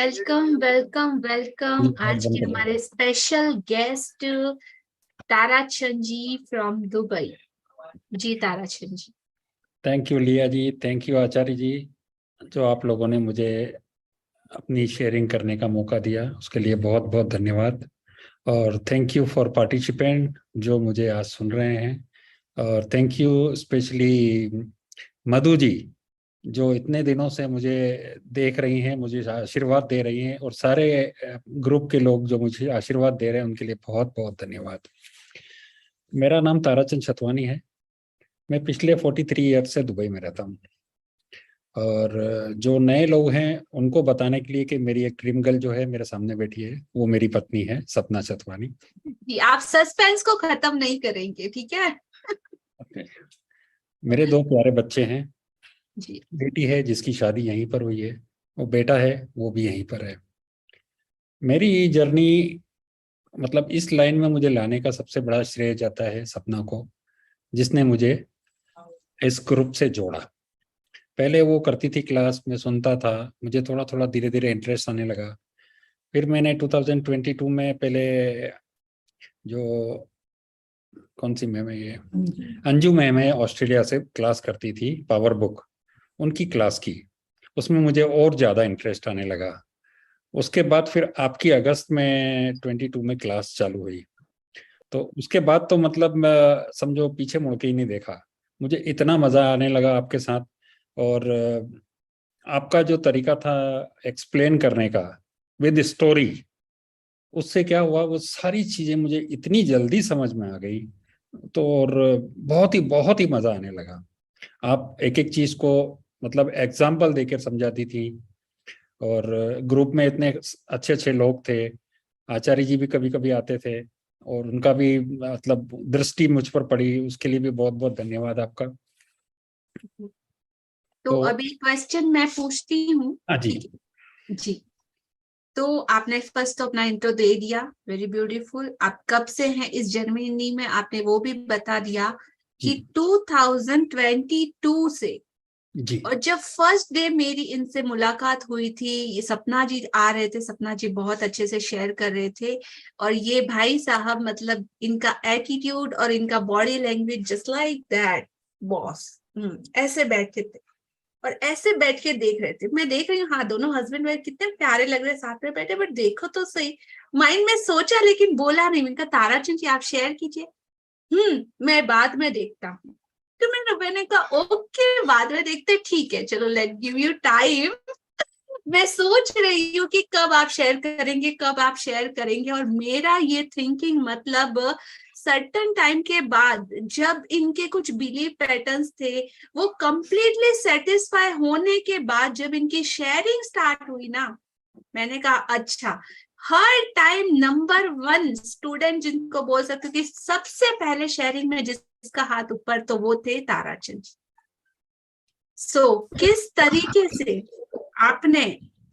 Welcome welcome welcome. आज के हमारे special guest Tarachand ji from Dubai. जी ताराचंद जी। थैंक यू लिया जी, थैंक यू आचार्य जी, जो आप लोगों ने मुझे अपनी शेयरिंग करने का मौका दिया, उसके लिए बहुत बहुत धन्यवाद। और थैंक यू फॉर पार्टिसिपेंट जो मुझे आज सुन रहे हैं। और thank you specially Madhu ji, जो इतने दिनों से मुझे देख रही हैं, मुझे आशीर्वाद दे रही हैं, और सारे ग्रुप के लोग जो मुझे आशीर्वाद दे रहे हैं उनके लिए बहुत बहुत धन्यवाद। मेरा नाम ताराचंद छतवानी है। मैं पिछले 43 ईयर से दुबई में रहता हूँ। और जो नए लोग हैं उनको बताने के लिए कि मेरी एक ड्रीम गर्ल जो है मेरे सामने बैठी है, वो मेरी पत्नी है सपना छतवानी जी। आप सस्पेंस को खत्म नहीं करेंगे, ठीक है? मेरे दो प्यारे बच्चे हैं। जी। बेटी है जिसकी शादी यहीं पर हुई है, वो बेटा है वो भी यहीं पर है। मेरी जर्नी, मतलब इस लाइन में मुझे लाने का सबसे बड़ा श्रेय जाता है सपना को, जिसने मुझे इस ग्रुप से जोड़ा। पहले वो करती थी क्लास में, सुनता था, मुझे थोड़ा थोड़ा धीरे धीरे इंटरेस्ट आने लगा। फिर मैंने 2022 में पहले जो कौन सी मैम है ये, अंजू मैम है, ऑस्ट्रेलिया से क्लास करती थी पावर बुक, उनकी क्लास की। उसमें मुझे और ज़्यादा इंटरेस्ट आने लगा। उसके बाद फिर आपकी अगस्त में 22 में क्लास चालू हुई। तो उसके बाद तो मतलब समझो पीछे मुड़ के ही नहीं देखा। मुझे इतना मज़ा आने लगा आपके साथ। और आपका जो तरीका था एक्सप्लेन करने का विद स्टोरी, उससे क्या हुआ, वो सारी चीजें मुझे इतनी जल्दी समझ में आ गई। तो और बहुत ही मजा आने लगा। आप एक एक चीज को मतलब एग्जाम्पल देकर समझाती थी। और ग्रुप में इतने अच्छे अच्छे लोग थे। आचार्य जी भी कभी कभी आते थे, और उनका भी मतलब दृष्टि मुझ पर पड़ी, उसके लिए भी बहुत बहुत धन्यवाद आपका। तो अभी क्वेश्चन मैं पूछती हूँ। हाँ जी। जी। तो आपने फर्स्ट तो अपना इंट्रो दे दिया, वेरी ब्यूटीफुल। आप कब से हैं इस जर्मनी में, आपने वो भी बता दिया कि 2022 से। जी और जब फर्स्ट डे मेरी इनसे मुलाकात हुई थी, ये सपना जी आ रहे थे, सपना जी बहुत अच्छे से शेयर कर रहे थे। और ये भाई साहब, मतलब इनका एटीट्यूड और इनका body language just like that boss, ऐसे बैठे थे और ऐसे बैठ के देख रहे थे। मैं देख रही हूँ, हाँ दोनों हस्बैंड वाइफ कितने प्यारे लग रहे हैं साथ में बैठे, बट देखो तो सही। माइंड में सोचा लेकिन बोला नहीं। मैंने कहा ताराचंद जी आप शेयर कीजिए। मैं बाद में देखता हूँ। तो मैंने कहा ओके बाद में देखते, ठीक है चलो, लेट गिव यू टाइम। मैं सोच रही हूँ कि कब आप शेयर करेंगे, कब आप शेयर करेंगे। और मेरा ये थिंकिंग मतलब सर्टन टाइम के बाद जब इनके कुछ बिलीव पैटर्न्स थे वो कंप्लीटली सेटिस्फाई होने के बाद जब इनकी शेयरिंग स्टार्ट हुई ना, मैंने कहा अच्छा, हर टाइम नंबर 1 स्टूडेंट जिनको बोल सकते कि सबसे पहले शेयरिंग में जिसका हाथ ऊपर, तो वो थे ताराचंद। किस तरीके से आपने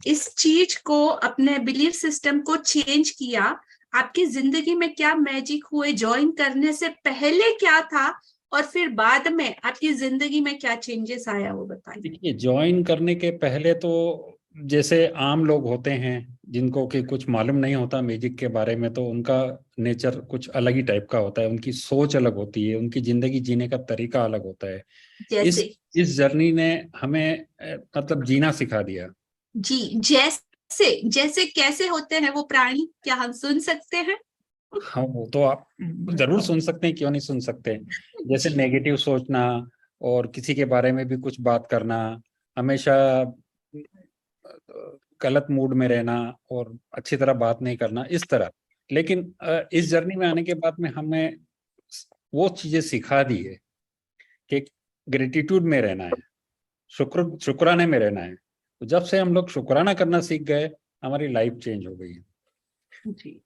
इस चीज को, अपने बिलीफ सिस्टम को चेंज किया? आपकी जिंदगी में क्या मैजिक हुए? ज्वाइन करने से पहले क्या था और फिर बाद में आपकी जिंदगी में क्या चेंजेस आया, वो बताइए। देखिए, ज्वाइन करने के पहले तो जैसे आम लोग होते हैं जिनको कि कुछ मालूम नहीं होता म्यूजिक के बारे में, तो उनका नेचर कुछ अलग ही टाइप का होता है, उनकी सोच अलग होती है, उनकी जिंदगी जीने का तरीका अलग होता है। जैसे इस जर्नी ने हमें मतलब जीना सिखा दिया। जी, जैसे जैसे कैसे होते हैं वो प्राणी, क्या हम सुन सकते हैं? हाँ, वो तो आप जरूर सुन सकते हैं, क्यों नहीं सुन सकते। जैसे जी। नेगेटिव सोचना, और किसी के बारे में भी कुछ बात करना, हमेशा गलत मूड में रहना, और अच्छी तरह बात नहीं करना, इस तरह। लेकिन इस जर्नी में आने के बाद में हमें वो चीजें सिखा दी है कि ग्रेटिट्यूड में रहना है, शुक्राने में रहना है। तो जब से हम लोग शुक्राना करना सीख गए, हमारी लाइफ चेंज हो गई है। जी।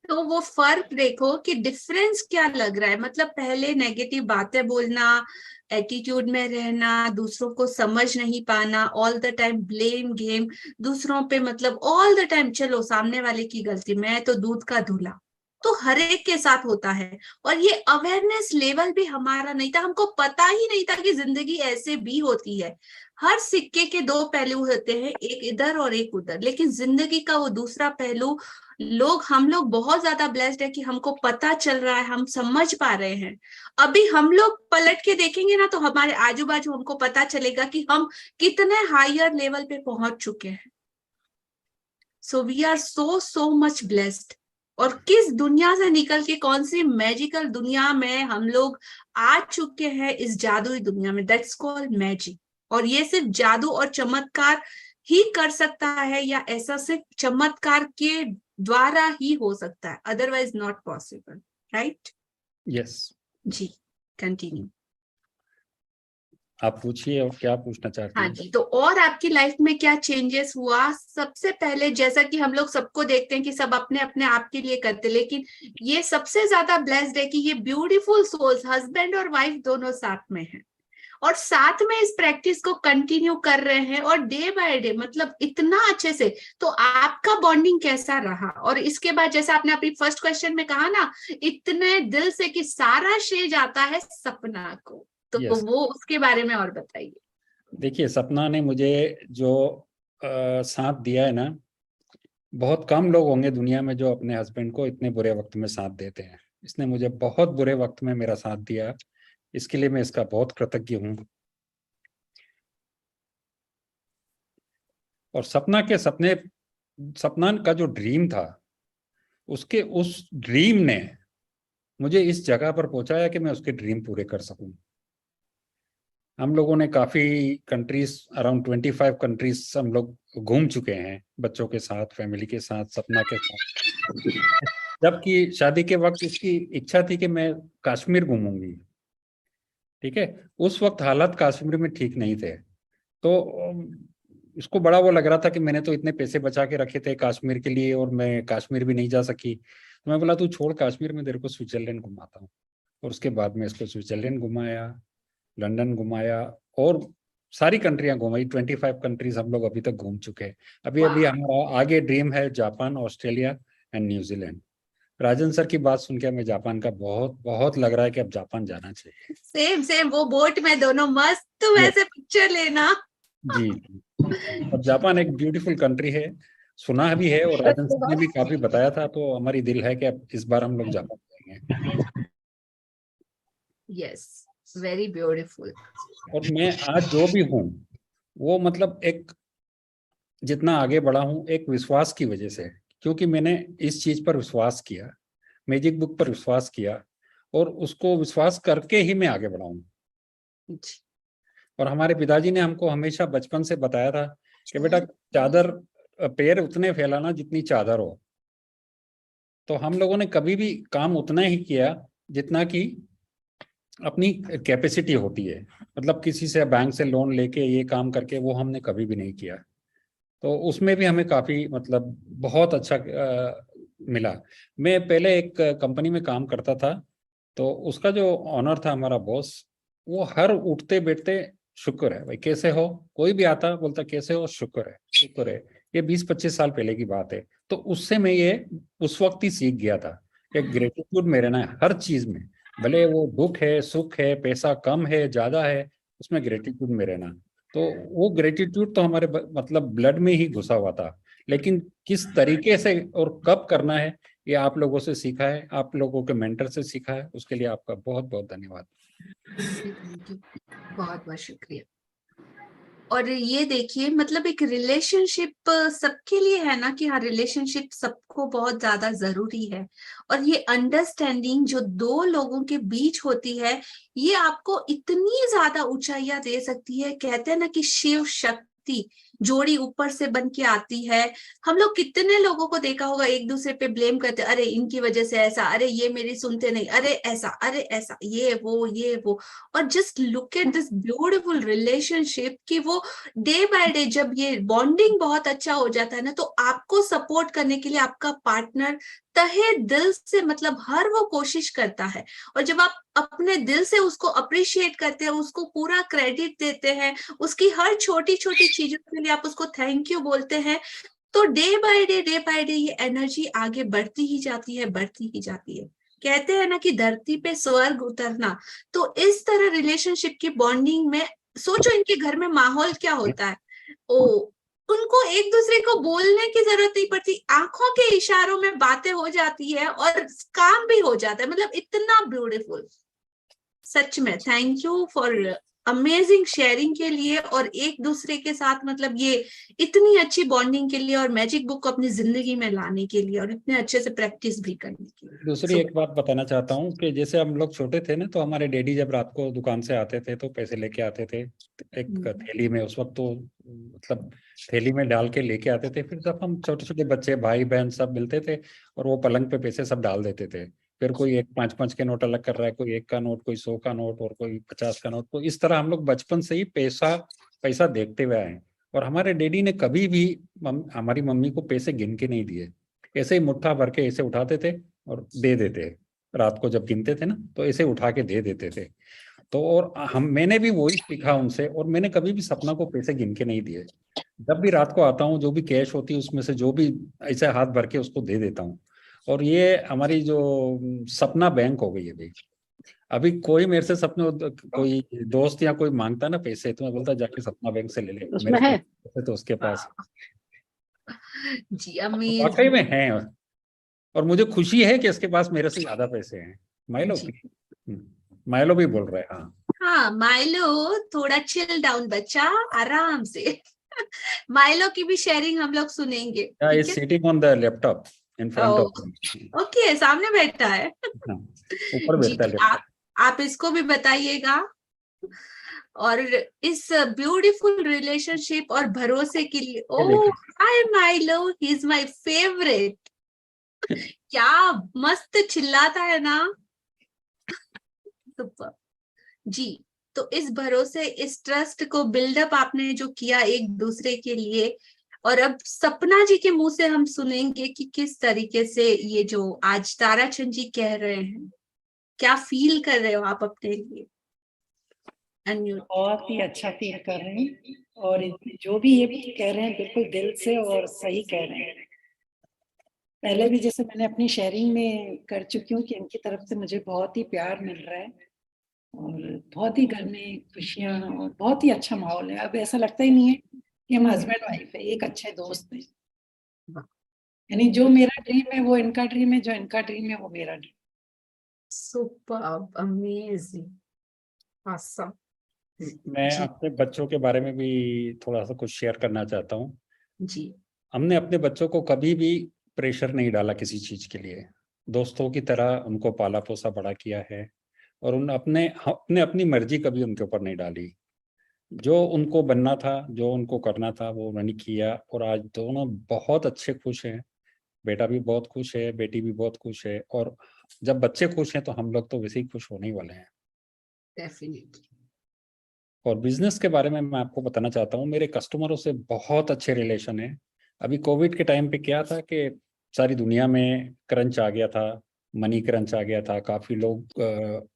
तो वो फर्क देखो कि डिफरेंस क्या लग रहा है। मतलब पहले नेगेटिव बातें बोलना, एटीट्यूड में रहना, दूसरों को समझ नहीं पाना, all the time blame game दूसरों पे, मतलब ऑल द टाइम चलो सामने वाले की गलती, मैं तो दूध का धूला, तो हर एक के साथ होता है। और ये अवेयरनेस लेवल भी हमारा नहीं था, हमको पता ही नहीं था कि जिंदगी ऐसे भी होती है। हर सिक्के के दो पहलू होते हैं, एक इधर और एक उधर, लेकिन जिंदगी का वो दूसरा पहलू हम लोग बहुत ज्यादा ब्लेस्ड है कि हमको पता चल रहा है, हम समझ पा रहे हैं। अभी हम लोग पलट के देखेंगे ना तो हमारे आजू बाजू हमको पता चलेगा कि हम कितने हायर लेवल पे पहुंच चुके हैं। So we are so much blessed. और किस दुनिया से निकल के कौन सी मैजिकल दुनिया में हम लोग आ चुके हैं, इस जादुई दुनिया में, दैट्स कॉल्ड मैजिक। और ये सिर्फ जादू और चमत्कार ही कर सकता है, या ऐसा सिर्फ चमत्कार के द्वारा ही हो सकता है, otherwise not possible, right? Yes. जी, कंटिन्यू। आप पूछिए और क्या पूछना चाहती हाँ हैं? जी, तो और आपकी लाइफ में क्या चेंजेस हुआ? सबसे पहले जैसा कि हम लोग सबको देखते हैं कि सब अपने अपने आप के लिए करते, लेकिन ये सबसे ज्यादा ब्लेस्ड है कि ये ब्यूटीफुल सोल्स हस्बैंड और वाइफ दोनों साथ में हैं, और साथ में इस प्रैक्टिस को कंटिन्यू कर रहे हैं, और डे बाय डे मतलब इतना अच्छे से। तो आपका बॉन्डिंग कैसा रहा? और इसके बाद जैसा आपने अपनी फर्स्ट क्वेश्चन में कहा ना, इतने दिल से कि सारा श्रेय जाता है सपना को, तो यस। वो उसके बारे में और बताइए। देखिए, सपना ने मुझे जो साथ दिया है ना, बहुत कम लोग होंगे दुनिया में जो अपने हस्बैंड को इतने बुरे वक्त में साथ देते हैं। इसने मुझे बहुत बुरे वक्त में मेरा साथ दिया, इसके लिए मैं इसका बहुत कृतज्ञ हूँ। और सपना का जो ड्रीम था, उसके उस ड्रीम ने मुझे इस जगह पर पहुंचाया कि मैं उसके ड्रीम पूरे कर सकूं। हम लोगों ने काफी कंट्रीज, अराउंड 25 कंट्रीज हम लोग घूम चुके हैं, बच्चों के साथ, फैमिली के साथ, सपना के साथ। जबकि शादी के वक्त इसकी इच्छा थी कि मैं कश्मीर घूमूंगी। ठीक है, उस वक्त हालात कश्मीर में ठीक नहीं थे, तो इसको बड़ा वो लग रहा था कि मैंने तो इतने पैसे बचा के रखे थे कश्मीर के लिए और मैं कश्मीर भी नहीं जा सकी। तो मैं बोला, तू छोड़ कश्मीर में तेरे को स्विट्जरलैंड घुमाता हूँ। और उसके बाद में इसको स्विट्जरलैंड घुमाया, लंदन घुमाया, और सारी कंट्रियां घुमाई। 25 कंट्रीज हम लोग अभी तक घूम चुके हैं। अभी अभी वाह, हमारा आगे ड्रीम है Japan, Australia and New Zealand. Rajan sir की बात सुन के हमें जापान का बहुत बहुत लग रहा है कि अब जापान जाना चाहिए। सेम सेम, वो बोट में दोनों मस्त यस। वैसे पिक्चर लेना। जी जी। और जापान एक ब्यूटीफुल कंट्री है, सुना भी है, और राजन सर ने भी काफी बताया था, तो हमारी दिल है कि अब इस बार हम लोग जापान जाएंगे। Yes, very beautiful. और मैं आज जो भी हूँ, वो मतलब एक, जितना आगे बढ़ा हूँ एक विश्वास की वजह से, क्योंकि मैंने इस चीज पर विश्वास किया, मैजिक बुक पर विश्वास किया, और उसको विश्वास करके ही मैं आगे बढ़ा हूँ। और हमारे पिताजी ने हमको हमेशा बचपन से बताया था कि बेटा, चादर, पैर उतने फैलाना जितनी चादर हो। तो हम लोगों ने कभी भी काम उतना ही किया जितना कि अपनी कैपेसिटी होती है। मतलब किसी से बैंक से लोन लेके ये काम करके वो हमने कभी भी नहीं किया। तो उसमें भी हमें काफी मतलब बहुत अच्छा मिला। मैं पहले एक कंपनी में काम करता था, तो उसका जो ऑनर था, हमारा बॉस, वो हर उठते बैठते शुक्र है भाई, कैसे हो, कोई भी आता बोलता कैसे हो, शुक्र है शुक्र है। ये 20-25 साल पहले की बात है। तो उससे मैं ये उस वक्त ही सीख गया था कि ग्रेटिट्यूड में रहना है हर चीज में। भले वो दुख है, सुख है, पैसा कम है, ज्यादा है, उसमें ग्रेटिट्यूड में रहना। तो वो ग्रेटिट्यूड तो हमारे मतलब ब्लड में ही घुसा हुआ था। लेकिन किस तरीके से और कब करना है, ये आप लोगों से सीखा है, आप लोगों के मेंटर से सीखा है, उसके लिए आपका बहुत बहुत धन्यवाद। बहुत बहुत शुक्रिया। और ये देखिए, मतलब एक रिलेशनशिप सबके लिए है ना, कि हाँ, रिलेशनशिप सबको बहुत ज्यादा जरूरी है। और ये अंडरस्टैंडिंग जो दो लोगों के बीच होती है, ये आपको इतनी ज्यादा ऊंचाइयां दे सकती है। कहते हैं ना कि शिव शक्ति जोड़ी ऊपर से बन के आती है। हम लोग कितने लोगों को देखा होगा एक दूसरे पे ब्लेम करते, अरे इनकी वजह से ऐसा, अरे ये मेरी सुनते नहीं, अरे ऐसा, अरे ऐसा, ये वो ये वो। और just look at this beautiful relationship कि वो डे बाय डे जब ये बॉन्डिंग बहुत अच्छा हो जाता है ना, तो आपको सपोर्ट करने के लिए आपका पार्टनर तहे दिल से मतलब हर वो कोशिश करता है। और जब आप अपने दिल से उसको अप्रिशिएट करते हैं, उसको पूरा क्रेडिट देते हैं, उसकी हर छोटी छोटी चीजों के लिए आप उसको थैंक यू बोलते हैं, तो डे बाय डे ये एनर्जी आगे बढ़ती ही जाती है, बढ़ती ही जाती है। कहते हैं ना कि धरती पे स्वर्ग उतरना, तो इस तरह रिलेशनशिप की बॉन्डिंग में सोचो इनके घर में माहौल क्या होता है। ओ, उनको एक दूसरे को बोलने की जरूरत नहीं पड़ती, आंखों के इशारों में बातें हो जाती है और काम भी हो जाता है। मतलब इतना ब्यूटीफुल। सच में thank you for amazing sharing के लिए, और एक दूसरे के साथ मतलब ये इतनी अच्छी बॉन्डिंग के लिए, और मैजिक बुक को अपनी जिंदगी में लाने के लिए, और इतने अच्छे से प्रैक्टिस भी करने के लिए। दूसरी एक बात बताना चाहता हूँ कि जैसे हम लोग छोटे थे ना, तो हमारे डैडी जब रात को दुकान से आते थे तो पैसे लेके आते थे एक थैली में, उस वक्त तो मतलब थैली में डाल के लेके आते थे। फिर जब हम छोटे छोटे बच्चे भाई बहन सब मिलते थे और वो पलंग पे पैसे सब डाल देते थे। फिर कोई एक 5-5 के नोट अलग कर रहा है, कोई 1 का नोट, कोई 100 का नोट और कोई 50 का नोट। तो इस तरह हम लोग बचपन से ही पैसा पैसा देखते हुए आए। और हमारे डैडी ने कभी भी हमारी मम्मी को पैसे गिन के नहीं दिए। ऐसे ही मुट्ठा भर के ऐसे उठाते थे और दे देते। रात को जब गिनते थे ना तो ऐसे उठा के दे देते थे। तो और मैंने भी वही सीखा उनसे, और मैंने कभी भी सपना को पैसे गिन के नहीं दिए। जब भी रात को आता हूँ, जो भी कैश होती है उसमें से जो भी ऐसे हाथ भर के उसको दे देता हूँ। और ये हमारी जो सपना बैंक हो गई है भाई। अभी कोई मेरे से सपने, कोई दोस्त या कोई मांगता ना पैसे, तो मैं बोलता जाके सपना बैंक से ले ले, उसमें मेरे है पैसे तो उसके पास जी वाकई अमेजिंग। में है। और मुझे खुशी है कि इसके पास मेरे से ज्यादा पैसे हैं। माइलो जी माइलो भी बोल रहे हैं हाँ। हाँ माइलो, थोड़ा चिल डाउन बच्चा, आराम से। माइलो की भी शेयरिंग हम लोग सुनेंगे, ठीक इज है। Sitting on the laptop in front of. Okay, सामने बैठा है। ऊपर जी बैठता है तो लैपटॉप। आप इसको भी बताइएगा। और इस ब्यूटीफुल रिलेशनशिप और भरोसे के लिए, ये ओ देखिए hi Milo, he is my favourite. क्या मस्त चिल्लाता है ना। सुपर जी। तो इस भरोसे, इस ट्रस्ट को बिल्डअप आपने जो किया एक दूसरे के लिए, और अब सपना जी के मुंह से हम सुनेंगे कि किस तरीके से ये जो आज ताराचंद जी कह रहे हैं, क्या फील कर रहे हो आप अपने लिए। अनम्यूट। बहुत ही अच्छा फील कर रहे हैं, और जो भी ये कह रहे हैं बिल्कुल दिल से और सही कह रहे हैं। पहले भी जैसे मैंने अपनी शेयरिंग में कर चुकी हूँ कि इनकी तरफ से मुझे बहुत ही प्यार मिल रहा है, और बहुत ही घर में खुशियाँ और बहुत ही अच्छा माहौल है। अब ऐसा लगता ही नहीं है कि हम हस्बैंड वाइफ है, एक अच्छे दोस्त है। यानी जो मेरा ड्रीम है वो इनका ड्रीम है, जो इनका ड्रीम है वो मेरा ड्रीम। सुपर अमेजिंग, awesome मैं जी। अपने बच्चों के बारे में भी थोड़ा सा कुछ शेयर करना चाहता हूँ। जी हमने अपने बच्चों को कभी भी प्रेशर नहीं डाला किसी चीज के लिए। दोस्तों की तरह उनको पाला पोसा बड़ा किया है। और उन अपने अपने अपनी मर्जी कभी उनके ऊपर नहीं डाली। जो उनको बनना था, जो उनको करना था, वो उन्होंने किया। और आज दोनों बहुत अच्छे खुश हैं। बेटा भी बहुत खुश है, बेटी भी बहुत खुश है। और जब बच्चे खुश हैं तो हम लोग तो वैसे ही खुश होने ही वाले हैं। डेफिनेटली। और बिजनेस के बारे में मैं आपको बताना चाहता हूँ, मेरे कस्टमरों से बहुत अच्छे रिलेशन है। अभी कोविड के टाइम पे क्या था कि सारी दुनिया में क्रंच आ गया था, मनी क्रंच आ गया था। काफी लोग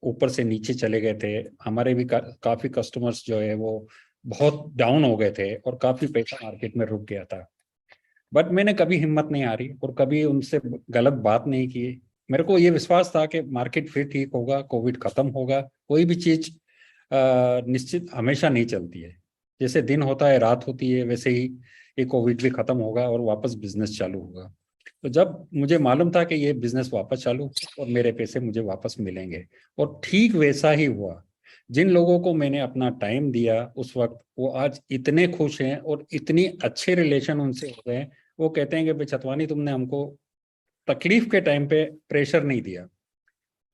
ऊपर से नीचे चले गए थे। हमारे भी काफी कस्टमर्स जो है वो बहुत डाउन हो गए थे, और काफी पैसा मार्केट में रुक गया था। बट मैंने कभी हिम्मत नहीं हारी और कभी उनसे गलत बात नहीं की। मेरे को ये विश्वास था कि मार्केट फिर ठीक होगा, कोविड खत्म होगा। कोई भी चीज निश्चित हमेशा नहीं चलती है। जैसे दिन होता है रात होती है, वैसे ही ये कोविड भी खत्म होगा और वापस बिजनेस चालू होगा। तो जब मुझे मालूम था कि ये बिजनेस वापस चालू और मेरे पैसे मुझे वापस मिलेंगे, और ठीक वैसा ही हुआ। जिन लोगों को मैंने अपना टाइम दिया उस वक्त, वो आज इतने खुश हैं और इतनी अच्छे रिलेशन उनसे हो गए। वो कहते हैं कि भाई छतवानी, तुमने हमको तकलीफ के टाइम पे प्रेशर नहीं दिया,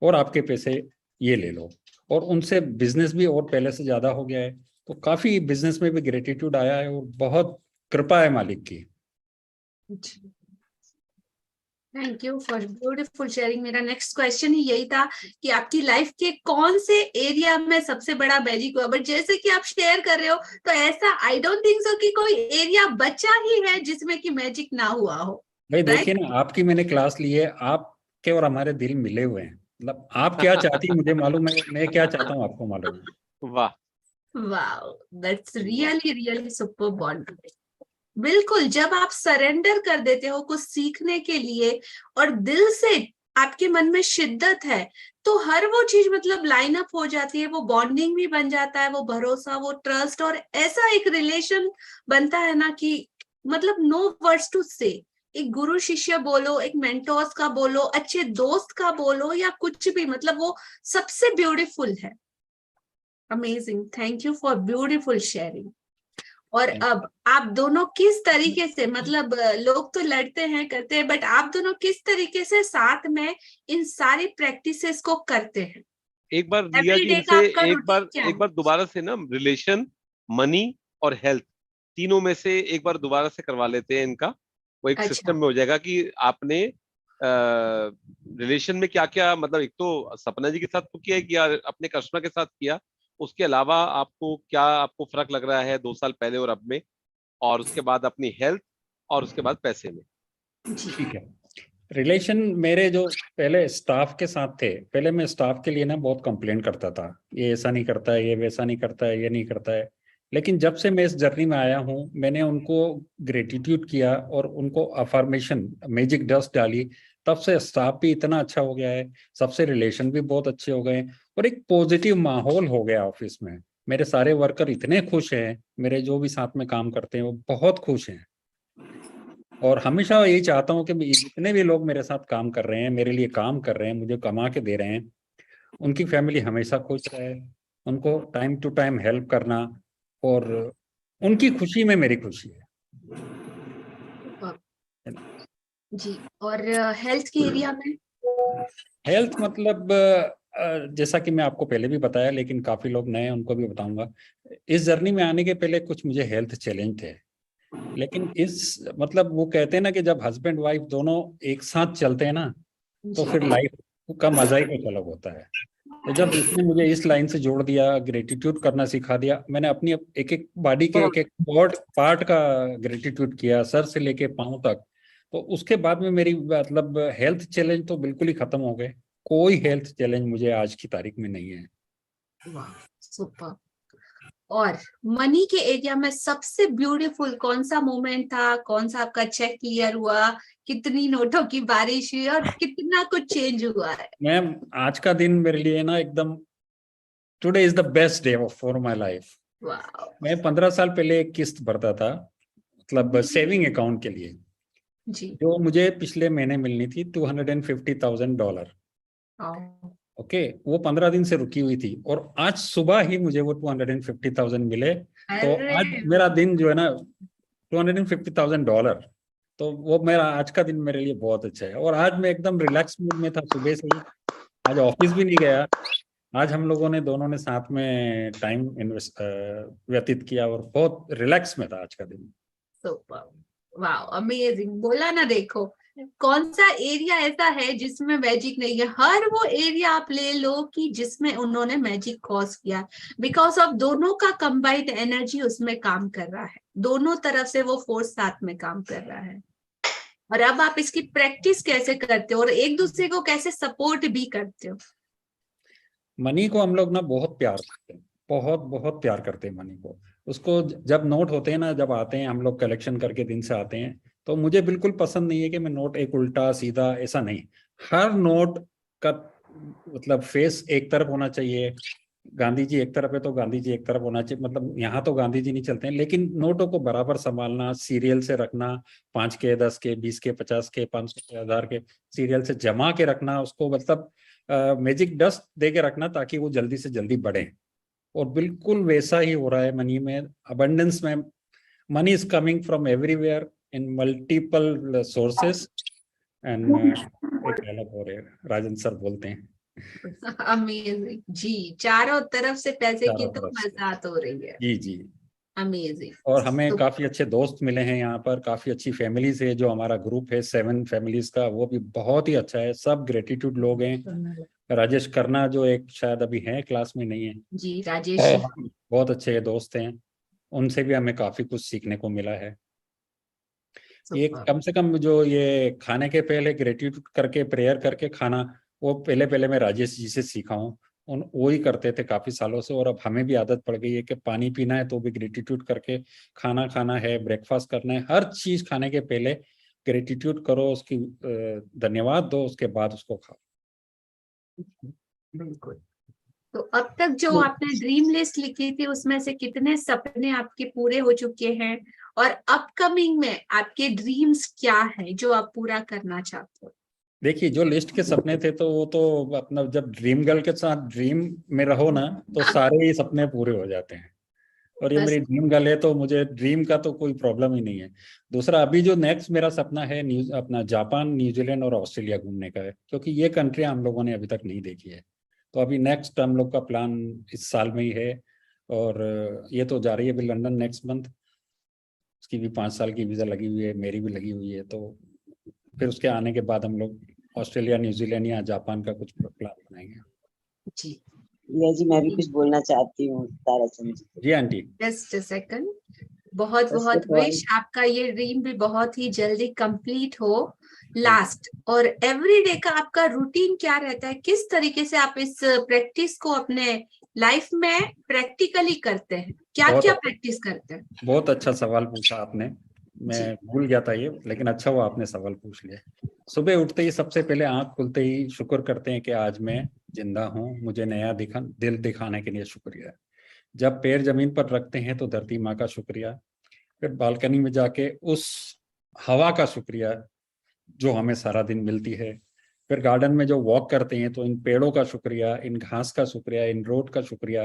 और आपके पैसे ये ले लो। और उनसे बिजनेस भी और पहले से ज्यादा हो गया है। तो काफी बिजनेस में भी ग्रेटिट्यूड आया है, और बहुत कृपा है मालिक की। Thank you for beautiful sharing. मेरा नेक्स्ट क्वेश्चन ही यही था कि आपकी लाइफ के कौन से एरिया में सबसे बड़ा मैजिक हुआ, बट जैसे कि आप शेयर कर रहे हो, तो ऐसा आई डोंट थिंक सो कि कोई एरिया बचा ही है जिसमें कि मैजिक ना हुआ हो। भाई देखिए राइट। ना, आपकी मैंने क्लास ली है, आपके और हमारे दिल मिले हुए हैं। मतलब आप क्या चाहती है मुझे मालूम है, मैं क्या चाहता हूँ आपको मालूम है। वाह। Wow, that's really really super bond. बिल्कुल, जब आप सरेंडर कर देते हो कुछ सीखने के लिए और दिल से आपके मन में शिद्दत है, तो हर वो चीज मतलब लाइन अप हो जाती है, वो बॉन्डिंग भी बन जाता है, वो भरोसा, वो ट्रस्ट, और ऐसा एक रिलेशन बनता है ना कि मतलब नो वर्ड्स टू से। एक गुरु शिष्य बोलो, एक मेंटोर्स का बोलो, अच्छे दोस्त का बोलो, या कुछ भी, मतलब वो सबसे ब्यूटीफुल है। Amazing, thank you for beautiful sharing. और अब आप दोनों किस तरीके से, मतलब लोग तो लड़ते हैं करते हैं, बट आप दोनों किस तरीके से साथ में इन सारी प्रैक्टिसेस को करते हैं? एक बार रिया जी एवरीडे का इनसे आपका रूटीन क्या एक है? बार दोबारा से ना रिलेशन, मनी और हेल्थ, तीनों में से एक बार दोबारा से करवा लेते हैं इनका। वो एक सिस्टम अच्छा, में हो जाएगा कि आपने रिलेशन में क्या क्या, मतलब एक तो सपना जी के साथ तो किया है, किया अपने कस्टमर के साथ किया, उसके अलावा आपको क्या, आपको फर्क लग रहा है 2 साल पहले और अब में, और उसके बाद अपनी हेल्थ, और उसके बाद पैसे में। जी, ठीक है। रिलेशन मेरे जो पहले स्टाफ के साथ थे, पहले मैं स्टाफ के लिए ना बहुत कंप्लेंट करता था, ये ऐसा नहीं करता है, ये वैसा नहीं करता है, ये नहीं करता है। लेकिन जब से मैं इस जर्नी में आया हूँ, मैंने उनको ग्रेटिट्यूड किया और उनको अफर्मेशन, मैजिक डस्ट डाली, तब से स्टाफ भी इतना अच्छा हो गया है, सबसे रिलेशन भी बहुत अच्छे हो गए, और एक पॉजिटिव माहौल हो गया ऑफिस में। मेरे सारे वर्कर इतने खुश हैं, मेरे जो भी साथ में काम करते हैं वो बहुत खुश हैं। और हमेशा यही चाहता हूँ कि जितने भी लोग मेरे साथ काम कर रहे हैं, मेरे लिए काम कर रहे हैं, मुझे कमा के दे रहे हैं, उनकी फैमिली हमेशा खुश रहे, उनको टाइम टू टाइम हेल्प करना, और उनकी खुशी में मेरी खुशी है। जी। और हेल्थ के एरिया में? हेल्थ मतलब जैसा कि मैं आपको पहले भी बताया, लेकिन काफी लोग नए हैं उनको भी बताऊंगा। इस जर्नी में आने के पहले कुछ मुझे हेल्थ चैलेंज थे, लेकिन इस मतलब वो कहते हैं ना कि जब हस्बैंड वाइफ दोनों एक साथ चलते हैं ना, तो जी, फिर लाइफ का मजा ही कुछ अलग होता है। तो जब इसने मुझे इस लाइन से जोड़ दिया, ग्रेटिट्यूड करना सिखा दिया, मैंने अपनी एक एक बॉडी के एक एक पार्ट का ग्रेटिट्यूड किया, सर से लेके पांव तक। तो उसके बाद में मेरी मतलब हेल्थ चैलेंज तो बिल्कुल ही खत्म हो गए। कोई हेल्थ चैलेंज मुझे आज की तारीख में नहीं है। वाह, सुपर। और मनी के एरिया में सबसे ब्यूटीफुल कौन सा मोमेंट था? कौन सा आपका चेक क्लियर हुआ? कितनी नोटों की बारिश हुई और कितना कुछ चेंज हुआ है? मैम, आज का दिन मेरे लिए ना एकदम, today is the best day for my life. वाह। मैं 15 साल पहले एक किस्त भरता था, मतलब सेविंग अकाउंट के लिए, जी। जो मुझे पिछले महीने मिलनी थी $250,000। वाह। ओके, वो 15 दिन से रुकी हुई थी, और आज सुबह ही मुझे वो 250,000 मिले। तो अरे आज मेरा दिन जो है ना, $250,000, तो वो मेरा आज का दिन मेरे लिए बहुत अच्छा है। और आज मैं एकदम रिलैक्स मूड में था सुबह से ही। आज ऑफिस भी नहीं गया। आज हम लोगों ने दोनों ने साथ में टाइम इन्वेस्ट व्यतीत किया, और बहुत रिलैक्स में था आज का दिन। सुपर, वाह, अमेजिंग। बोला ना, देखो कौन सा एरिया ऐसा है जिसमें मैजिक नहीं है? हर वो एरिया आप ले लो कि जिसमें उन्होंने मैजिक कॉज किया, बिकॉज ऑफ दोनों का कंबाइंड एनर्जी उसमें काम कर रहा है, दोनों तरफ से वो फोर्स साथ में काम कर रहा है। और अब आप इसकी प्रैक्टिस कैसे करते हो और एक दूसरे को कैसे सपोर्ट भी करते हो? मनी को हम लोग ना बहुत प्यार करते हैं, बहुत बहुत प्यार करते हैं मनी को। उसको जब नोट होते हैं ना, जब आते हैं हम लोग कलेक्शन करके दिन से आते हैं, तो मुझे बिल्कुल पसंद नहीं है कि मैं नोट एक उल्टा सीधा, ऐसा नहीं। हर नोट का मतलब फेस एक तरफ होना चाहिए। गांधी जी एक तरफ है तो गांधी जी एक तरफ होना चाहिए, मतलब यहाँ तो गांधी जी नहीं चलते हैं, लेकिन नोटों को बराबर संभालना, सीरियल से रखना, 5 के, 10 के, 20 के, 50 के, 500 के, 1000 के सीरियल से जमा के रखना उसको, मतलब मैजिक डस्ट दे के रखना, ताकि वो जल्दी से जल्दी बढ़े। और बिल्कुल वैसा ही हो रहा है मनी में, अबंडेंस में। Money is coming from everywhere in multiple sources, and एक अलग हो रहे हैं, राजन सर बोलते हैं, अमेजिंग जी, चारों तरफ से पैसे की चारों तो तरफ से। बरसात हो रही है। जी जी। अमेजिंग। और हमें काफी अच्छे दोस्त मिले हैं यहाँ पर, काफी अच्छी फैमिलीज है। जो हमारा ग्रुप है 7 फैमिलीज का, वो भी बहुत ही अच्छा है, सब ग्रेटिट्यूड लोग हैं। राजेश खन्ना जो एक शायद अभी है क्लास में, नहीं है, जी, राजेश जी। बहुत अच्छे दोस्त हैं। उनसे भी हमें काफी कुछ सीखने को मिला है। ये सुपर। कम से कम जो ये खाने के पहले ग्रेटिट्यूड करके प्रेयर करके खाना, वो पहले पहले मैं राजेश जी से सीखा हूँ। वो ही करते थे काफी सालों से, और अब हमें भी आदत पड़ गई है कि पानी पीना है तो भी ग्रेटिट्यूड करके, खाना खाना है, ब्रेकफास्ट करना है, हर चीज खाने के पहले ग्रेटिट्यूड करो, उसकी धन्यवाद दो, उसके बाद उसको खाओ। बिल्कुल। तो अब तक जो आपने ड्रीम लिस्ट लिखी थी उसमें से कितने सपने आपके पूरे हो चुके हैं, और अपकमिंग में आपके ड्रीम्स क्या है जो आप पूरा करना चाहते हो? देखिए, जो लिस्ट के सपने थे तो वो तो अपना, जब ड्रीम गर्ल के साथ ड्रीम में रहो ना तो सारे ही सपने पूरे हो जाते हैं, और ये बस। मेरी ड्रीम गर्ल है तो मुझे ड्रीम का तो कोई प्रॉब्लम ही नहीं है। दूसरा, अभी जो नेक्स्ट मेरा सपना है अपना जापान, न्यूजीलैंड और ऑस्ट्रेलिया घूमने का है, क्योंकि ये कंट्री हम लोगों ने अभी तक नहीं देखी है। तो अभी नेक्स्ट हम लोग का प्लान इस साल में ही है, और ये तो जा रही है अभी लंदन नेक्स्ट मंथ, उसकी भी 5 साल की वीज़ा लगी हुई है, मेरी भी लगी हुई है। तो फिर उसके आने के बाद हम लोग ऑस्ट्रेलिया, न्यूजीलैंड या जापान का कुछ प्लान बनाएंगे। जी भैया जी, मैं भी कुछ बोलना चाहती हूँ ताराचंद जी को। जी आंटी। Just a second. बहुत First बहुत of all- विश आपका ये ड्रीम भी बहुत ही जल्दी कंप्लीट हो। लास्ट, और एवरीडे का आपका रूटीन क्या रहता है, किस तरीके से आप इस प्रैक्टिस को अपने लाइफ में प्रैक्टिकली करते हैं, क्या बहुत क्या अच्छा। प्रैक्टिस करते हैं? बहुत अच्छा सवाल पूछा आपने, मैं भूल गया था ये, लेकिन अच्छा हुआ आपने सवाल पूछ लिया। सुबह उठते ही सबसे पहले आंख खुलते ही शुक्र करते हैं कि आज मैं जिंदा हूँ, मुझे नया दिल दिखाने के लिए शुक्रिया। जब पैर जमीन पर रखते हैं तो धरती माँ का शुक्रिया, फिर बालकनी में जाके उस हवा का शुक्रिया जो हमें सारा दिन मिलती है, फिर गार्डन में जो वॉक करते हैं तो इन पेड़ों का शुक्रिया, इन घास का शुक्रिया, इन रोड का शुक्रिया।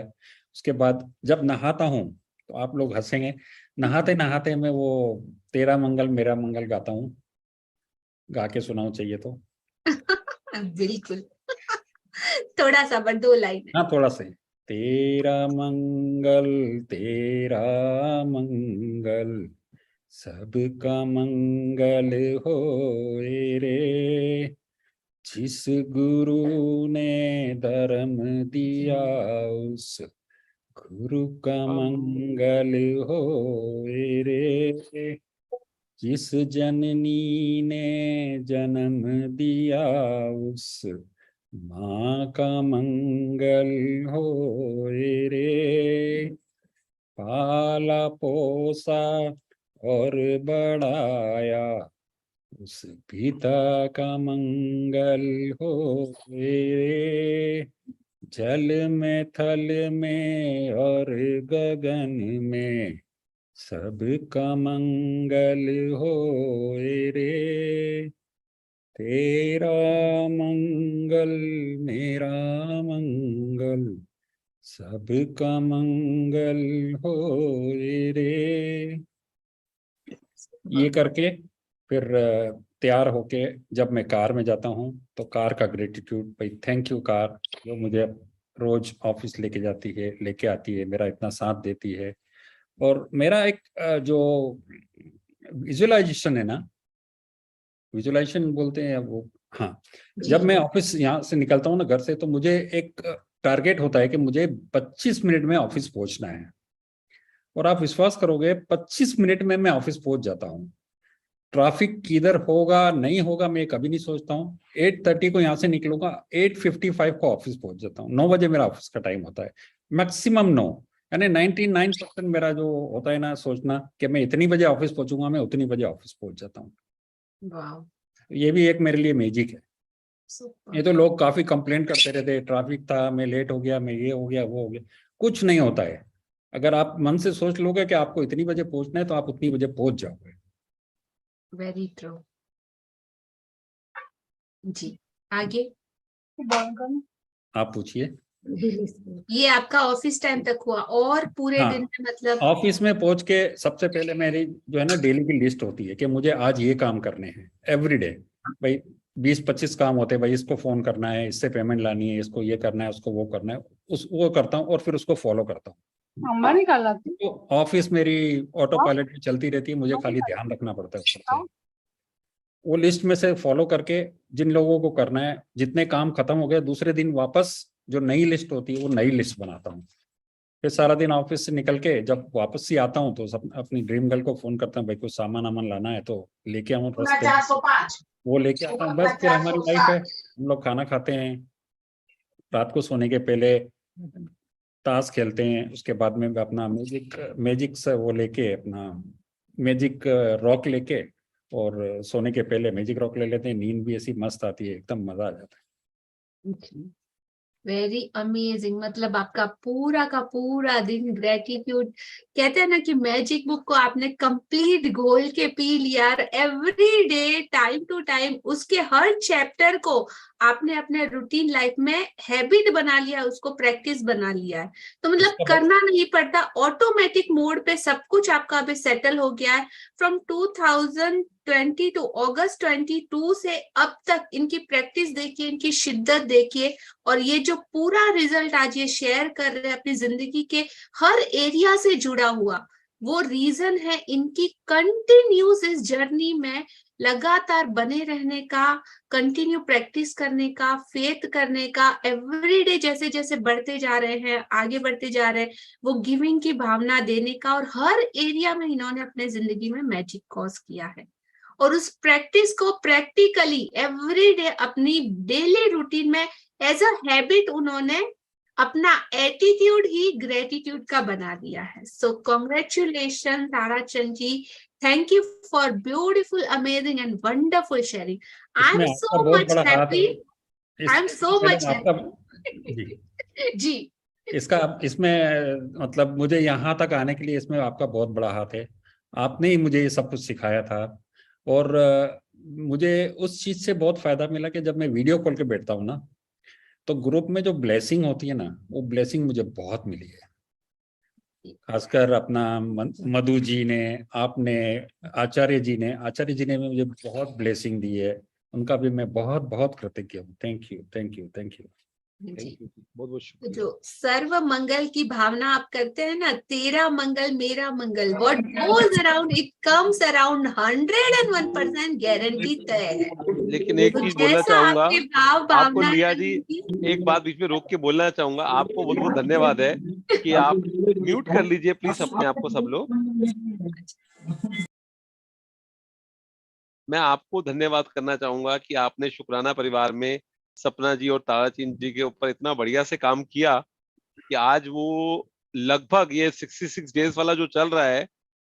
उसके बाद जब नहाता हूँ तो आप लोग हंसेंगे, नहाते नहाते मैं वो तेरा मंगल मेरा मंगल गाता हूँ, गा के सुनाऊं चाहिए तो? बिल्कुल। थोड़ा सा, बट 2 लाइन। हाँ, थोड़ा सा ही। तेरा मंगल सबका मंगल होए रे, जिस गुरु ने धर्म दिया उस गुरु का मंगल होए रे, जिस जननी ने जन्म दिया उस माँ का मंगल होए रे, पाला पोसा और बढ़ाया उस पिता का मंगल होए रे, जल में थल में और गगन में सबका मंगल होए रे, तेरा मंगल मेरा मंगल सबका मंगल होए रे। ये करके फिर तैयार होके जब मैं कार में जाता हूँ तो कार का ग्रेटिट्यूड, भाई थैंक यू कार, जो मुझे रोज ऑफिस लेके जाती है, लेके आती है, मेरा इतना साथ देती है। और मेरा एक जो विजुअलाइजेशन है ना, विजुअलाइजेशन बोलते हैं वो, हाँ, जब मैं ऑफिस यहाँ से निकलता हूँ ना घर से, तो मुझे एक टारगेट होता है कि मुझे 25 मिनट में ऑफिस पहुंचना है, और आप विश्वास करोगे 25 मिनट में मैं ऑफिस पहुंच जाता हूँ। ट्रैफिक किधर होगा नहीं होगा मैं कभी नहीं सोचता हूँ। 8:30 को यहाँ से निकलूंगा, 8:55 को ऑफिस पहुंच जाता हूँ। 9 बजे मेरा ऑफिस का टाइम होता है, मैक्सिमम 9, यानी 99% मेरा जो होता है ना सोचना कि मैं इतनी बजे ऑफिस पहुंचूंगा, मैं उतनी बजे ऑफिस पहुंच जाता हूँ। ये भी एक मेरे लिए मैजिक है। ये तो लोग काफी कंप्लेंट करते रहते, ट्रैफिक था, मैं लेट हो गया, मैं ये हो गया, वो हो गया। कुछ नहीं होता है, अगर आप मन से सोच लोगे कि आपको इतनी बजे पहुंचना है तो आप उतनी बजे पहुंच जाओगे। Very true. जी, आगे आप पूछिए। ये आपका ऑफिस टाइम तक हुआ, और पूरे हाँ, दिन में मतलब ऑफिस में पहुंच के सबसे पहले मेरी जो है ना डेली की लिस्ट होती है कि मुझे आज ये काम करने हैं एवरीडे। भाई 20-25 काम होते हैं, भाई इसको फोन करना है, इससे पेमेंट लानी है, इसको ये करना है, उसको वो करना है, वो करता हूँ और फिर उसको फॉलो करता हूँ। तो ऑफिस मेरी ऑटो पायलट में चलती रहती है, मुझे खाली ध्यान रखना पड़ता है उससे। वो लिस्ट में से फॉलो करके जिन लोगों को करना है, जितने काम खत्म हो गए दूसरे दिन वापस जो नई लिस्ट होती है वो नई लिस्ट बनाता हूँ। फिर सारा दिन ऑफिस से निकल के जब वापस ही आता हूँ तो सब अपनी ड्रीम गर्ल को फोन करता हूँ, भाई कुछ सामान वामान लाना है तो लेके आऊँ रास्ते, वो लेके आता हूँ। बस फिर हमारी लाइफ है, हम लोग खाना खाते हैं, रात को सोने के पहले ताश खेलते हैं, उसके बाद में अपना मैजिक से वो लेके अपना मैजिक रॉक लेके और सोने के पहले मैजिक रॉक ले लेते हैं। नींद भी ऐसी मस्त आती है, एकदम मजा आ जाता है। Very amazing. मतलब आपका पूरा का पूरा दिन ग्रेटिट्यूड, कहते हैं ना कि मैजिक बुक को आपने कंप्लीट घोल के पी लिया। Every day time to time उसके हर चैप्टर को आपने अपने रूटीन लाइफ में हैबिट बना लिया, उसको प्रैक्टिस बना लिया है। तो मतलब करना नहीं पड़ता, ऑटोमेटिक मोड पे सब कुछ आपका अभी सेटल हो गया है। फ्रॉम 2020 टू अगस्त 22 से अब तक इनकी प्रैक्टिस देखिए, इनकी शिद्दत देखिए, और ये जो पूरा रिजल्ट आज ये शेयर कर रहे हैं अपनी जिंदगी के हर एरिया से जुड़ा हुआ, वो रीजन है इनकी कंटिन्यूस इस जर्नी में लगातार बने रहने का, कंटिन्यू प्रैक्टिस करने का, फेथ करने का, एवरीडे जैसे जैसे बढ़ते जा रहे हैं, आगे बढ़ते जा रहे हैं, वो गिविंग की भावना देने का, और हर एरिया में इन्होंने अपने जिंदगी में मैजिक कॉज किया है। और उस प्रैक्टिस को प्रैक्टिकली एवरीडे अपनी डेली रूटीन में एज अ हैबिट उन्होंने अपना एटीट्यूड ही ग्रेटिट्यूड का बना दिया है। So congratulation Tarachand ji, thank you for beautiful, amazing and wonderful sharing. I am so much happy, I am so much happy ji. इसमें मतलब मुझे यहाँ तक आने के लिए इसमें आपका बहुत बड़ा हाथ है। आपने ही मुझे ये सब कुछ सिखाया था, और मुझे उस चीज से बहुत फायदा मिला कि जब मैं वीडियो कॉल के बैठता हूँ ना, तो ग्रुप में जो ब्लेसिंग होती है ना, वो ब्लेसिंग मुझे बहुत मिली है। खासकर अपना मधु जी ने, आपने, आचार्य जी ने मुझे बहुत ब्लेसिंग दी है। उनका भी मैं बहुत बहुत कृतज्ञ हूँ। Thank you, thank you, thank you. बहुत बहुत शुक्रिया। जो सर्व मंगल की भावना आप करते हैं ना, तेरा मंगल मेरा मंगल, what goes around it comes around, 101% guarantee तय है। लेकिन एक चीज बोलना चाहूंगा आपको लिया जी, एक बात बीच में रोक के बोलना चाहूंगा। आपको बहुत बहुत धन्यवाद है कि आप म्यूट कर लीजिए प्लीज अपने आप को सब लोग। मैं आपको धन्यवाद करना चाहूंगा कि आपने शुक्राना परिवार में सपना जी और ताराचंद जी के ऊपर इतना बढ़िया से काम किया कि आज वो लगभग ये 66 डेज वाला जो चल रहा है,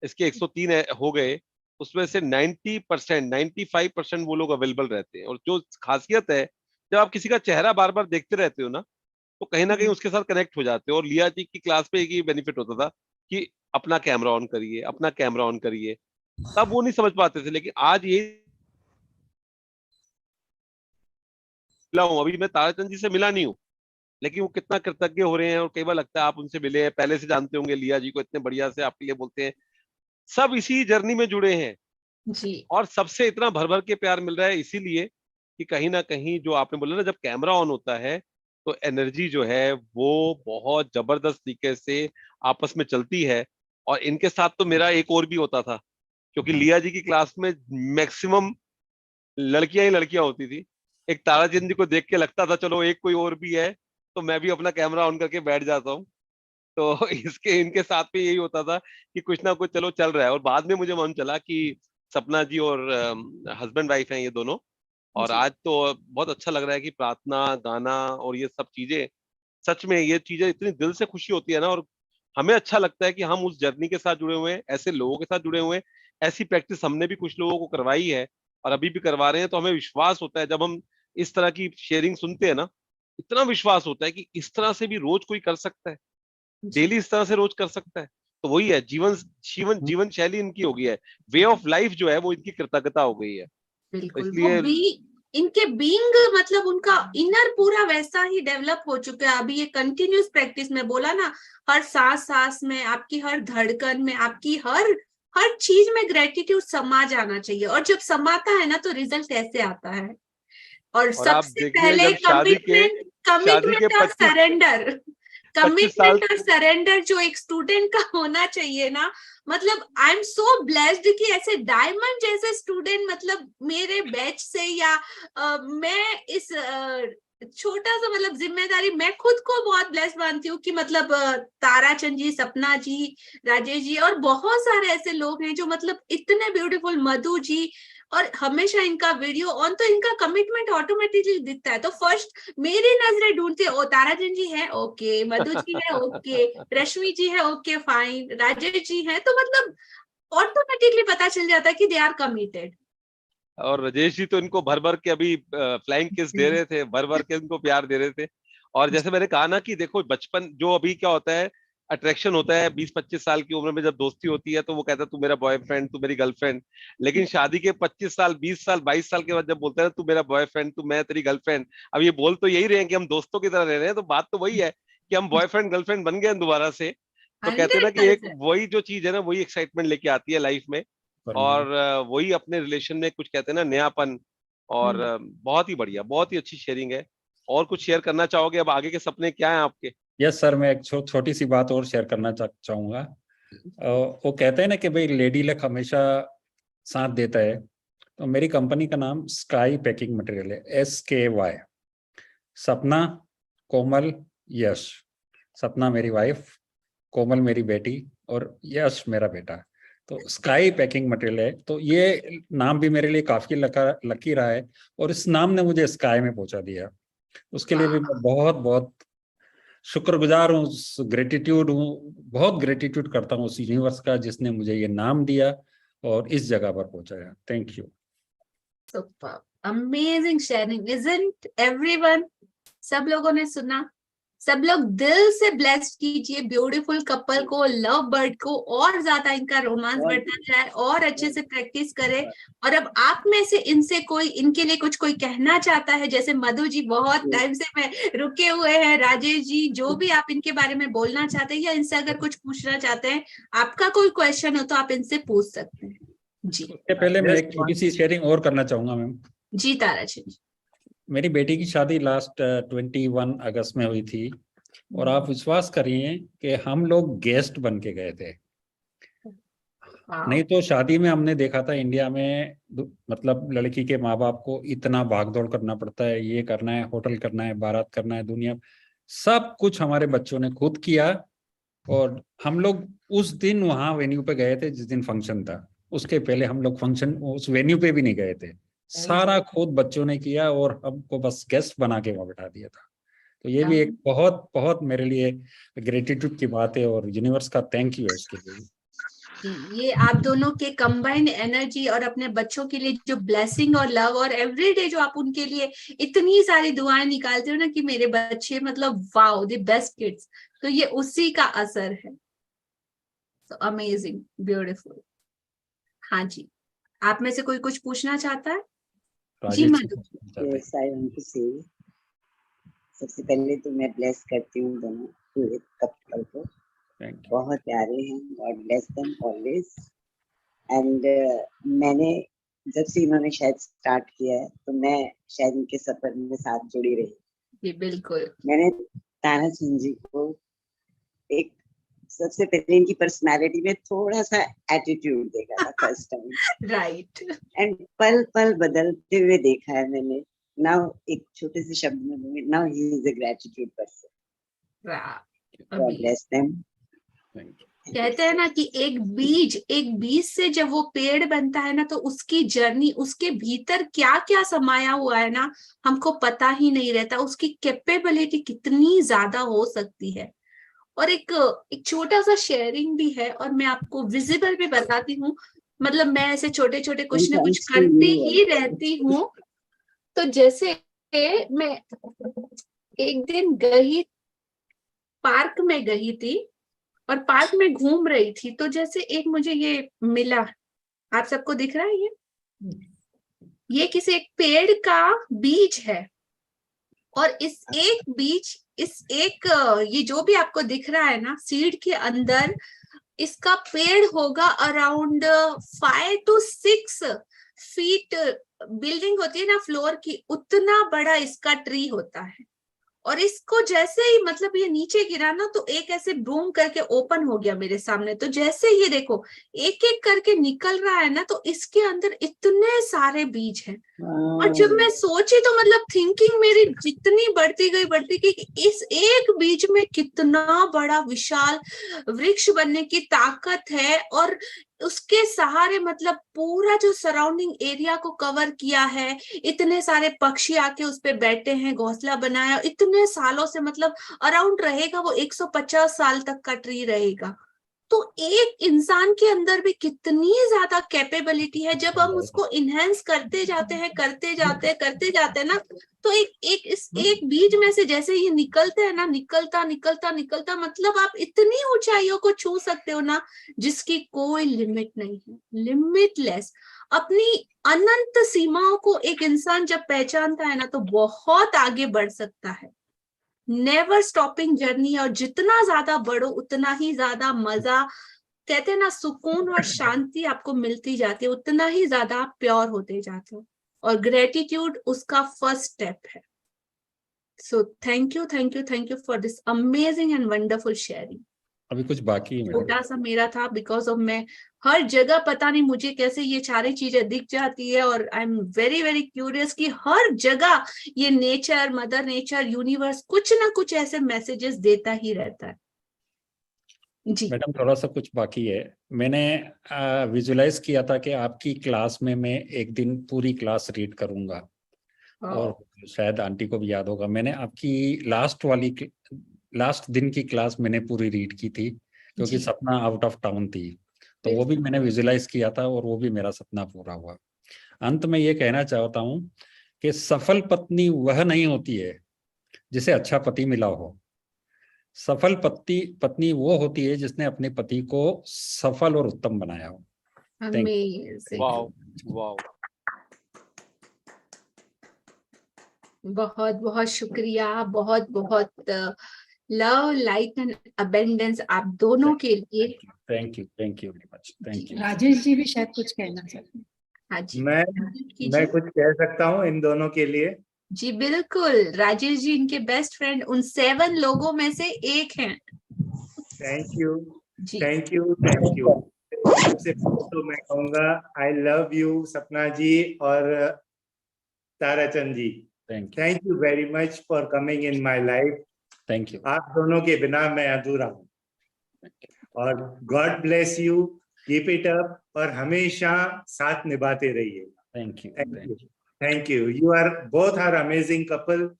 इसके 103 हो गए, उसमें से 90%, 95% वो लोग अवेलेबल रहते हैं। और जो खासियत है, जब आप किसी का चेहरा बार बार देखते रहते हो ना, तो कहीं ना कहीं उसके साथ कनेक्ट हो जाते हो। और लिया जी की क्लास पे एक ही बेनिफिट होता था कि अपना कैमरा ऑन करिए, अपना कैमरा ऑन करिए। तब वो नहीं समझ पाते थे, लेकिन आज ये मिला हूं, अभी मैं ताराचंद जी से मिला नहीं हूँ, लेकिन वो कितना कृतज्ञ हो रहे हैं। और कई बार लगता है आप उनसे मिले हैं, पहले से जानते होंगे लिया जी को, इतने बढ़िया से आपके लिए बोलते हैं। सब इसी जर्नी में जुड़े हैं जी। और सबसे इतना भर भर के प्यार मिल रहा है, इसीलिए कि कहीं ना कहीं जो आपने बोला ना, जब कैमरा ऑन होता है तो एनर्जी जो है वो बहुत जबरदस्त तरीके से आपस में चलती है। और इनके साथ तो मेरा एक और भी होता था, क्योंकि लिया जी की क्लास में मैक्सिमम लड़कियां ही लड़कियां होती थी। एक ताराचंद जी को देख के लगता था चलो एक कोई और भी है, तो मैं भी अपना कैमरा ऑन करके बैठ जाता हूँ। तो इसके इनके साथ भी यही होता था कि कुछ ना कुछ चलो चल रहा है। और बाद में मुझे मालूम चला कि सपना जी और हस्बैंड वाइफ हैं ये दोनों। और आज तो बहुत अच्छा लग रहा है कि प्रार्थना, गाना और ये सब चीजें, सच में ये चीजें इतनी दिल से खुशी होती है ना। और हमें अच्छा लगता है कि हम उस जर्नी के साथ जुड़े हुए हैं, ऐसे लोगों के साथ जुड़े हुए हैं। ऐसी प्रैक्टिस हमने भी कुछ लोगों को करवाई है और अभी भी करवा रहे हैं। तो हमें विश्वास होता है जब हम इस तरह की शेयरिंग सुनते हैं ना, इतना विश्वास होता है कि इस तरह से भी रोज कोई कर सकता है, डेली इस तरह से रोज कर सकता है। तो वही है, जीवन शैली इनकी हो गई है, वे ऑफ लाइफ जो है वो इनकी कृतज्ञता हो गई है। तो बिल्कुल, इसलिए इनके बीइंग मतलब उनका इनर पूरा वैसा ही डेवलप हो चुका है। अभी ये कंटिन्यूस प्रैक्टिस में बोला ना, हर सांस में, आपकी हर धड़कन में, आपकी हर हर चीज में ग्रेटिट्यूड समा जाना चाहिए। और जब समाता है ना तो रिजल्ट ऐसे आता है। और आप सबसे देखिए, पहले जब शादी के कमिटमेंट और 25 सरेंडर, 25 साल कमिटमेंट और सरेंडर जो एक स्टूडेंट का होना चाहिए ना, मतलब आई एम सो ब्लेस्ड कि ऐसे डायमंड जैसे स्टूडेंट मतलब मेरे बैच से, या मैं इस छोटा सा मतलब जिम्मेदारी मैं खुद को बहुत ब्लेस्ड मानती हूँ कि मतलब ताराचंद जी, सपना जी, राजेश जी और बहुत सारे ऐसे लोग हैं जो मतलब इतने ब्यूटीफुल, मधु जी, और हमेशा इनका वीडियो ऑन, तो इनका कमिटमेंट ऑटोमेटिकली दिखता है। तो फर्स्ट मेरी नजरें ढूंढती है, ओ ताराचंद जी है ओके, मधु जी है ओके, रश्मि जी है ओके फाइन, राजेश जी है, तो मतलब ऑटोमेटिकली पता चल जाता है कि दे आर कमिटेड। और राजेश जी तो इनको भर भर के अभी फ्लाइंग किस दे रहे थे, भर भर के इनको प्यार दे रहे थे। और जैसे मैंने कहा ना कि देखो बचपन जो अभी क्या होता है, अट्रैक्शन होता है 20-25 साल की उम्र में जब दोस्ती होती है तो वो कहता है तू मेरा बॉयफ्रेंड, तू मेरी गर्लफ्रेंड। लेकिन शादी के 25 साल 20 साल 22 साल के बाद जब बोलता है तू मेरा बॉयफ्रेंड, तू मैं तेरी गर्लफ्रेंड, अब ये बोल तो यही रहे हैं कि हम दोस्तों की तरह रह रहे हैं, तो बात तो वही है कि हम बॉयफ्रेंड गर्लफ्रेंड बन गए हैं दोबारा से। तो कहते हैं ना कि एक 100%। वही जो चीज है ना, वही एक्साइटमेंट लेके आती है लाइफ में। और वही अपने रिलेशन में कुछ कहते हैं ना नयापन। और बहुत ही बढ़िया, बहुत ही अच्छी शेयरिंग है। और कुछ शेयर करना चाहोगे? अब आगे के सपने क्या हैं आपके? यस सर, मैं एक छोटी सी बात और शेयर करना चाहूंगा। वो कहते हैं ना कि भाई लेडी लक हमेशा साथ देता है। तो मेरी कंपनी का नाम स्काई पैकिंग मटेरियल है, SKY। सपना, कोमल, यश। सपना मेरी वाइफ, कोमल मेरी बेटी, और यश मेरा बेटा। तो स्काई पैकिंग मटेरियल है। तो ये नाम भी मेरे लिए काफी लकी रहा है, और इस नाम ने मुझे स्काई में पहुंचा दिया। उसके लिए भी मैं बहुत बहुत शुक्रगुजार हूँ, ग्रेटिट्यूड हूँ, बहुत ग्रेटिट्यूड करता हूँ उस यूनिवर्स का जिसने मुझे ये नाम दिया और इस जगह पर पहुंचाया। Thank you. Super amazing sharing, isn't everyone? सब लोगों ने सुना? सब लोग दिल से ब्लेस्ड कीजिए ब्यूटीफुल कपल को, लव बर्ड को, और ज्यादा इनका रोमांस बढ़ता जाए और अच्छे से प्रैक्टिस करे। और अब आप में से इनसे कोई इनके लिए कोई कहना चाहता है, जैसे मधु जी बहुत टाइम से मैं रुके हुए हैं, राजेश जी, जो भी आप इनके बारे में बोलना चाहते हैं या इनसे अगर कुछ पूछना चाहते हैं, आपका कोई क्वेश्चन हो तो आप इनसे पूछ सकते हैं जी। उससे पहले मैं एक छोटी सी शेयरिंग और करना चाहूंगा मैम। जी ताराचंद। मेरी बेटी की शादी लास्ट 21 अगस्त में हुई थी, और आप विश्वास करिए कि हम लोग गेस्ट बन के गए थे। नहीं तो शादी में हमने देखा था इंडिया में, मतलब लड़की के माँ बाप को इतना भागदौड़ करना पड़ता है, ये करना है, होटल करना है, बारात करना है, दुनिया सब कुछ हमारे बच्चों ने खुद किया। और हम लोग उस दिन वहां वेन्यू पे गए थे जिस दिन फंक्शन था, उसके पहले हम लोग फंक्शन उस वेन्यू पे भी नहीं गए थे। सारा खुद बच्चों ने किया और हमको बस गेस्ट बना के वहां बैठा दिया था। तो ये भी एक बहुत बहुत मेरे लिए ग्रेटिट्यूड की बात है, और यूनिवर्स का थैंक यू है उसके लिए। ये आप दोनों के कंबाइंड एनर्जी और अपने बच्चों के लिए जो ब्लेसिंग और लव, और एवरीडे जो आप उनके लिए इतनी सारी दुआएं निकालते हो ना कि मेरे बच्चे मतलब वाओ द बेस्ट किड्स, तो ये उसी का असर है। तो अमेजिंग, ब्यूटीफुल। हाँ जी, आप में से कोई कुछ पूछना चाहता है? जी मधु। सबसे पहले तो मैं ब्लेस करती हूँ दोनों पूरे कपल को, बहुत प्यारे हैं, God bless them always. And मैंने जब से इन्होंने शायद स्टार्ट किया है तो मैं शायद इनके सफर में साथ जुड़ी रही। जी बिल्कुल। मैंने ताराचंद जी को एक सबसे पहले इनकी पर्सनालिटी में थोड़ा सा एटीट्यूड देखा था फर्स्ट टाइम, राइट। एंड पल पल बदलते हुए देखा है मैंने। नाउ एक छोटे से शब्द में बोलूंगी, now he is a gratitude person. God bless them. कहते हैं ना कि एक बीज से जब वो पेड़ बनता है ना, तो उसकी जर्नी, उसके भीतर क्या क्या समाया हुआ है ना, हमको पता ही नहीं रहता। उसकी कैपेबिलिटी कितनी ज्यादा हो सकती है। और एक छोटा सा शेयरिंग भी है, और मैं आपको विजिबल भी बताती हूँ। मतलब मैं ऐसे छोटे छोटे कुछ ना कुछ करती ही रहती हूँ। तो जैसे मैं एक दिन पार्क में गई थी, और पार्क में घूम रही थी, तो जैसे एक मुझे ये मिला, आप सबको दिख रहा है ये किसी एक पेड़ का बीज है। और इस एक ये जो भी आपको दिख रहा है ना सीड के अंदर, इसका पेड़ होगा अराउंड 5 to 6 फीट। बिल्डिंग होती है ना फ्लोर की, उतना बड़ा इसका ट्री होता है। और इसको जैसे ही मतलब ये नीचे गिरा ना, तो एक ऐसे बूम करके ओपन हो गया मेरे सामने। तो जैसे ये देखो एक एक करके निकल रहा है ना, तो इसके अंदर इतने सारे बीज हैं। और जब मैं सोची तो मतलब थिंकिंग मेरी जितनी बढ़ती गई कि इस एक बीज में कितना बड़ा विशाल वृक्ष बनने की ताकत है, और उसके सहारे मतलब पूरा जो सराउंडिंग एरिया को कवर किया है, इतने सारे पक्षी आके उस पे बैठे हैं, घोंसला बनाया, इतने सालों से मतलब अराउंड रहेगा वो 150 साल तक का ट्री रहेगा। तो एक इंसान के अंदर भी कितनी ज्यादा कैपेबिलिटी है, जब हम उसको इनहेंस करते जाते हैं ना, तो एक बीज में से जैसे ये निकलते हैं ना, निकलता मतलब आप इतनी ऊंचाइयों को छू सकते हो ना, जिसकी कोई लिमिट नहीं है, लिमिटलेस। अपनी अनंत सीमाओं को एक इंसान जब पहचानता है ना, तो बहुत आगे बढ़ सकता है। नेवर स्टॉपिंग जर्नी, और जितना ज्यादा बढ़ो उतना ही ज्यादा मजा, कहते हैं ना, सुकून और शांति आपको मिलती जाती है, उतना ही ज्यादा आप प्योर होते जाते हो, और ग्रेटिट्यूड उसका फर्स्ट स्टेप है। सो thank you for this amazing and wonderful sharing. अभी कुछ बाकी है मैडम। छोटा सा मेरा था, बिकॉज ऑफ मैं हर जगह पता नहीं मुझे कैसे ये सारी चीजें दिख जाती है, और I am very very curious कि हर जगह ये नेचर, मदर नेचर, यूनिवर्स कुछ ना कुछ ऐसे मैसेजेस देता ही रहता है। जी मैडम थोड़ा सा कुछ बाकी है। मैंने विजुलाइज किया था कि आपकी क्लास में मैं एक दिन पूरी क्लास रीड करूंगा, और शायद आंटी को भी याद होगा, मैंने आपकी लास्ट दिन की क्लास मैंने पूरी रीड की थी, क्योंकि सपना आउट ऑफ टाउन थी, तो वो भी मैंने विजुलाइज किया था, और वो भी मेरा सपना पूरा हुआ। अंत में ये कहना चाहता हूँ कि सफल पत्नी वह नहीं होती है जिसे अच्छा पति मिला हो, सफल पत्नी वो होती है जिसने अपने पति को सफल और उत्तम बनाया हो। अमेजिंग, वाओ, बहुत बहुत शुक्रिया, बहुत बहुत लव, लाइट एंड अबेंडेंस आप दोनों के लिए। Thank you very much, thank you. Rajesh ji भी शायद कुछ कहना चाहते हैं। हाँ जी, मैं कुछ कह सकता हूँ इन दोनों के लिए। जी बिल्कुल, राजेश जी इनके बेस्ट फ्रेंड उन 7 लोगों में से एक हैं। थैंक यू, जी थैंक यू, थैंक यू। सबसे पहले तो मैं कहूँगा I love you Sapna ji और Tarachand ji. Thank you very much for coming in my life. Thank you. आप दोनों के बिना मैं अधूरा हूँ। और God bless you, keep it up, और हमेशा साथ निभाते रहिए। Thank you, thank you. You are both are amazing couple.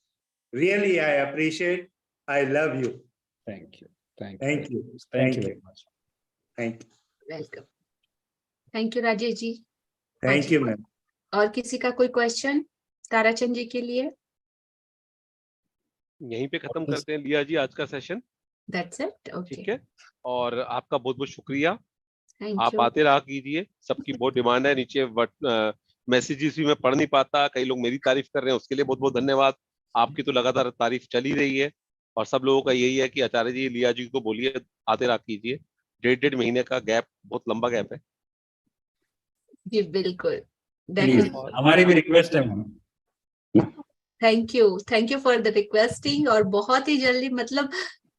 Really, I appreciate. I love you. Thank you. Thank you very much. Thank you. Welcome. Thank you Rajesh ji. Thank you, ma'am. और किसी का कोई question Tarachand जी के लिए? यहीं पे खत्म करते हैं लिया जी आज का सेशन। That's it. Okay. ठीक है, और आपका बहुत बहुत शुक्रिया। Thank आप you. आते रहा कीजिए, सबकी बहुत डिमांड है नीचे, मैसेजेस भी मैं पढ़ नहीं पाता, कई लोग मेरी तारीफ कर रहे हैं, उसके लिए बहुत बहुत धन्यवाद। आपकी तो लगातार तारीफ चल ही रही है, और सब लोगों का यही है कि आचार्य जी लिया जी को बोलिए आते रहा कीजिए। 1.5 महीने का गैप बहुत लंबा गैप है जी बिल्कुल, हमारी भी रिक्वेस्ट है। Thank you for the requesting. और बहुत ही जल्दी, मतलब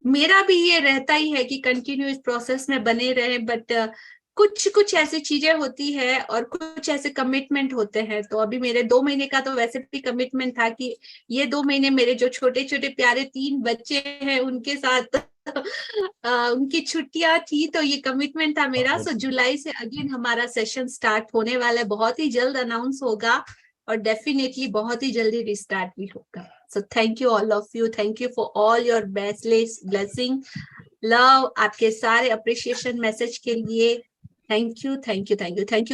मेरा भी ये रहता ही है कि कंटिन्यू इस प्रोसेस में बने रहे, बट कुछ ऐसी चीजें होती है और कुछ ऐसे कमिटमेंट होते हैं। तो अभी मेरे 2 महीने का तो वैसे भी कमिटमेंट था कि ये 2 महीने मेरे जो छोटे छोटे प्यारे 3 बच्चे हैं उनके साथ उनकी छुट्टियां थी, तो ये कमिटमेंट था मेरा। सो जुलाई से अगेन हमारा सेशन स्टार्ट होने वाला है, बहुत ही जल्द अनाउंस होगा, और डेफिनेटली बहुत ही जल्दी रिस्टार्ट भी होगा। So thank you all of you, thank you for all your blessing, love, आपके सारे अप्रिशिएशन मैसेज के लिए। Thank you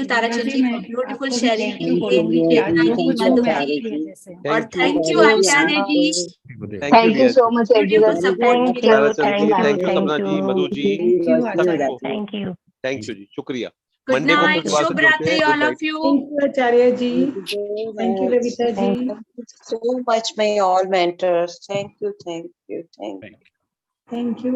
Tarachand ji for beautiful sharing के लिए, और thank you Acharya ji, thank you so much beautiful support के लिए। Thank you Sapna ji, Madhu ji, thank you जी, शुक्रिया। गुड नाइट, शुभ रात्रि all of you. Thank you Acharya ji, thank you Ravita ji, so much my all mentors. Thank you. Thank you.